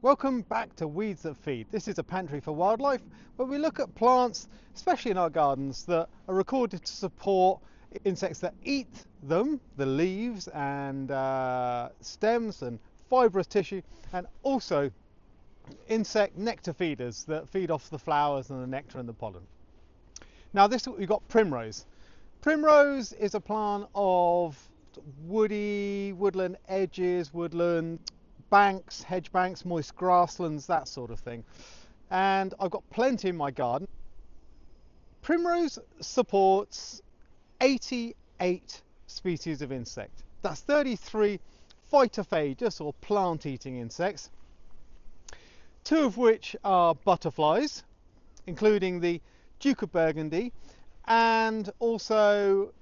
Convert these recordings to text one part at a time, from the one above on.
Welcome back to Weeds That Feed. This is a pantry for wildlife where we look at plants, especially in our gardens, that are recorded to support insects that eat them, the leaves and stems and fibrous tissue, and also insect nectar feeders that feed off the flowers and the nectar and the pollen. Now we've got Primrose. Primrose is a plant of woodland edges, woodland banks, hedge banks, moist grasslands, that sort of thing. And I've got plenty in my garden. Primrose supports 88 species of insect. That's 33 phytophagous or plant-eating insects, 2 of which are butterflies, including the Duke of Burgundy and also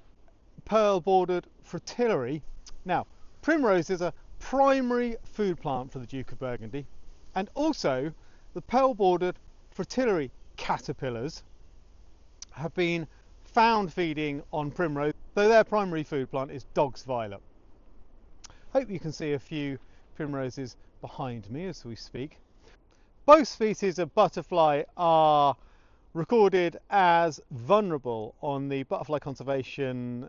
pearl-bordered fritillary. Now, Primrose is a primary food plant for the Duke of Burgundy, and also the pearl-bordered fritillary caterpillars have been found feeding on Primrose, though their primary food plant is dog's violet. Hope you can see a few primroses behind me as we speak. Both species of butterfly are recorded as vulnerable on the Butterfly Conservation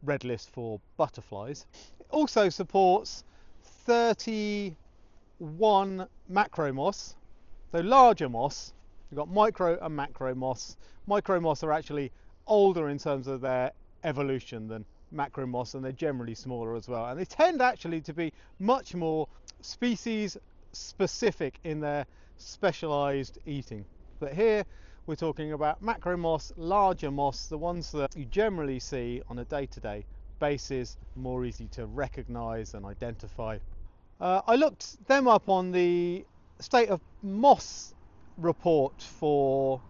Red List for butterflies. It also supports 31 macro moss, so larger moss. You've got micro and macro moss. Micro moss are actually older in terms of their evolution than macro moss, and they're generally smaller as well. And they tend actually to be much more species specific in their specialized eating. But here we're talking about macro moss, larger moss, the ones that you generally see on a day-to-day basis, more easy to recognize and identify. I looked them up on the state of moss report for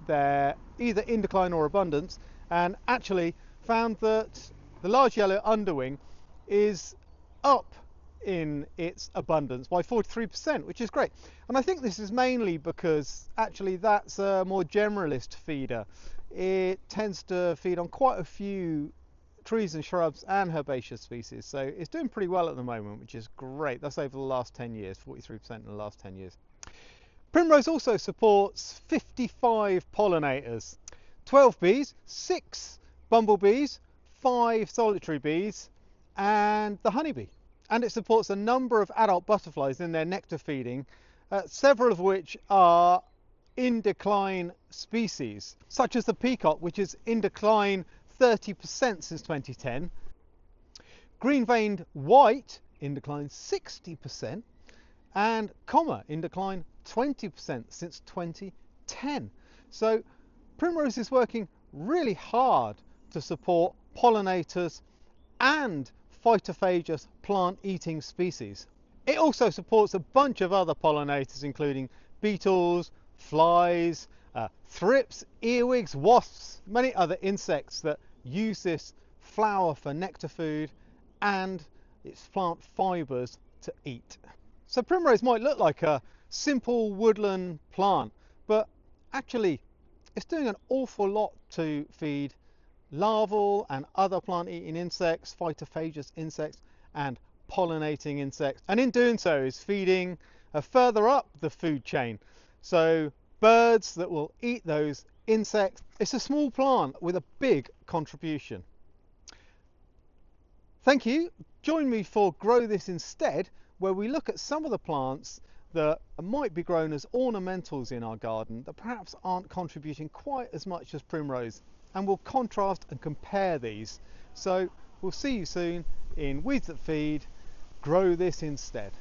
their either in decline or abundance, and actually found that the large yellow underwing is up in its abundance by 43%, which is great. And I think this is mainly because actually that's a more generalist feeder. It tends to feed on quite a few trees and shrubs and herbaceous species, so it's doing pretty well at the moment, which is great. That's over the last 10 years, 43% in the last 10 years. Primrose also supports 55 pollinators, 12 bees, 6 bumblebees, 5 solitary bees, and the honeybee. And it supports a number of adult butterflies in their nectar feeding, several of which are in decline species, such as the peacock, which is in decline 30% since 2010. Green-veined white in decline 60%, and comma in decline 20% since 2010. So Primrose is working really hard to support pollinators and phytophagous plant-eating species. It also supports a bunch of other pollinators, including beetles, flies, thrips, earwigs, wasps, many other insects that use this flower for nectar food and its plant fibres to eat. So Primrose might look like a simple woodland plant, but actually it's doing an awful lot to feed larval and other plant-eating insects, phytophagous insects, and pollinating insects. And in doing so is feeding further up the food chain. So birds that will eat those insects. It's a small plant with a big contribution. Thank you. Join me for Grow This Instead, where we look at some of the plants that might be grown as ornamentals in our garden that perhaps aren't contributing quite as much as Primrose, and we'll contrast and compare these. So we'll see you soon in Weeds That Feed. Grow This Instead.